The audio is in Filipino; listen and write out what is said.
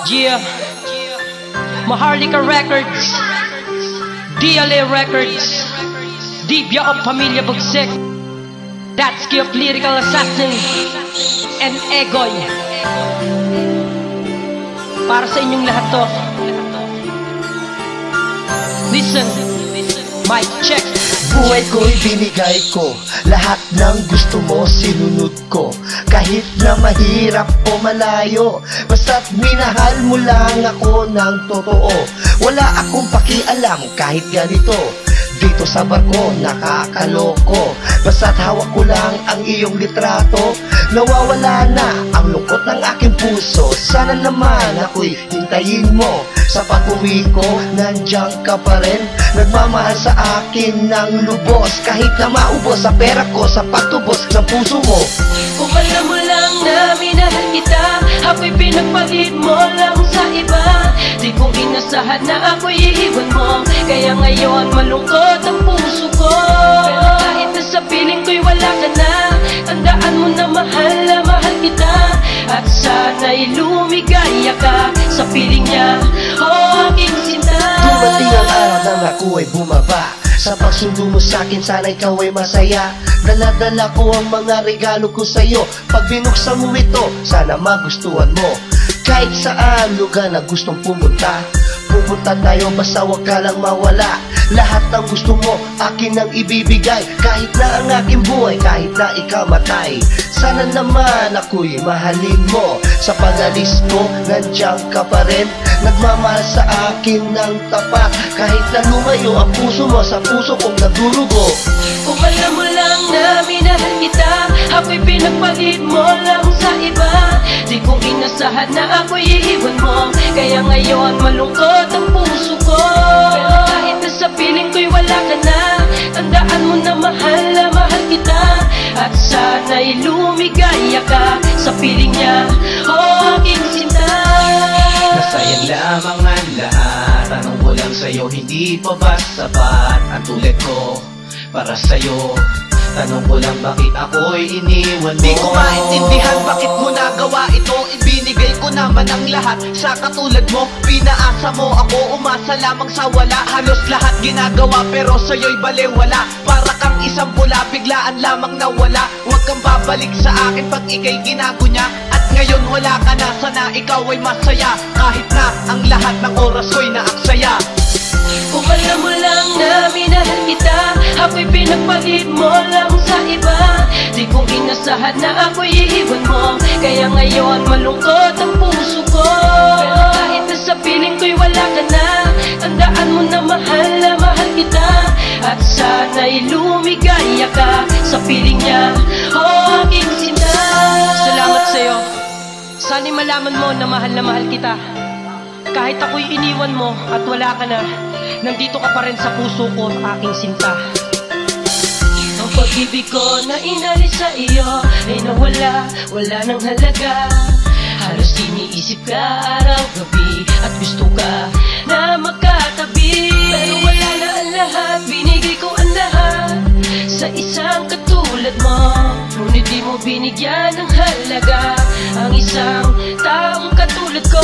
Yeah, Maharlika Records, DLA Records, Dibya of Pamilya Bugsek, Datsky of Lyrical Assassin, and Egoy. Para sa inyong lahat to. Listen, mic check. Buhay ko'y binigay ko, lahat ng gusto mo sinunod ko. Kahit na mahirap o malayo, basta't minahal mo lang ako ng totoo. Wala akong pakialam kahit ganito, dito sa barko nakakaloko. Basta't hawak ko lang ang iyong litrato, nawawala na ang lungkot ng aking puso. Sana naman ako'y hintayin mo, sa pag-uwi ko nandiyan ka pa rin, nagmamahal sa akin ng lubos. Kahit na maubos sa pera ko sa pagtubos ng puso mo. Kung alam mo lang na minahal kita, ako'y pinagpalit mo lang sa iba. Di ko inasahan na ako'y iiwan mo, kaya ngayon malungkot ang puso ko. Pero kahit na sa piling ko'y wala ka na, tandaan mo na mahal kita. At sana'y lumigaya ka sa piling niya, oh aking sinta. Dumating ang araw na ako ay bumaba, sa pagsundo mo sa'kin sana ikaw ay masaya. Dala-dala ko ang mga regalo ko sa'yo, pag binuksan mo ito sana magustuhan mo. Kahit saan lugar na gustong pumunta, pupunta tayo basta wag ka lang mawala. Lahat ng gusto mo akin ang ibibigay, kahit na ang aking buhay, kahit na ikaw matay. Sana naman ako'y mahalin mo, sa pag-alis ko nandiyan ka pa rin, nagmamahal sa akin ng tapat. Kahit na lumayo ang puso mo sa puso kong nadurugo. Kung alam mo lang na minahal kita, ako'y pinagpalit mo lang sa iba. Di ko inasahan na ako'y iiwan mo, kaya ngayon malungkot ang puso ko. Pero kahit na sa piling ko'y wala ka na, tandaan mo na mahal kita. At sana'y lumigaya ka sa piling niya, oh aking sinta. Nasayang lamang ang lahat, tanong ko lang sa'yo, hindi pa ba sapat ang tulad ko para sa'yo? Tanong ko lang bakit ako'y iniwan mo? Di ko maintindihan bakit mo nagawa ito, ibinigay ko naman ang lahat sa katulad mo. Pinaasa mo ako, umasa lamang sa wala. Halos lahat ginagawa pero sa'yo'y balewala. Para kang isang pula, biglaan lamang nawala. Huwag kang babalik sa akin pag ika'y ginagunya. At ngayon wala ka na, sana ikaw ay masaya, kahit na ang lahat ng oras ko'y naaksaya. Kung alam mo lang na minahal kita, ako'y pinagpalit mo lang sa iba. Di ko inasahan na ako'y iiwan mo, kaya ngayon malungkot ang puso ko. Pero kahit na sa piling ko'y wala ka na, tandaan mo na mahal kita. At sana'y lumigaya ka sa piling niya, oh aking sinta. Salamat sa'yo, sana'y malaman mo na mahal kita. Kahit ako'y iniwan mo at wala ka na, nandito ka pa rin sa puso ko, aking sinta. Ang pag-ibig ko na inalis sa iyo ay nawala, wala nang halaga. Halos iniisip ka araw-gabi at gusto ka na magkatabi. Pero wala na ang lahat, binigay ko ang lahat sa isang katulad mo. Ngunit di mo binigyan ng halaga ang isang taong katulad ko.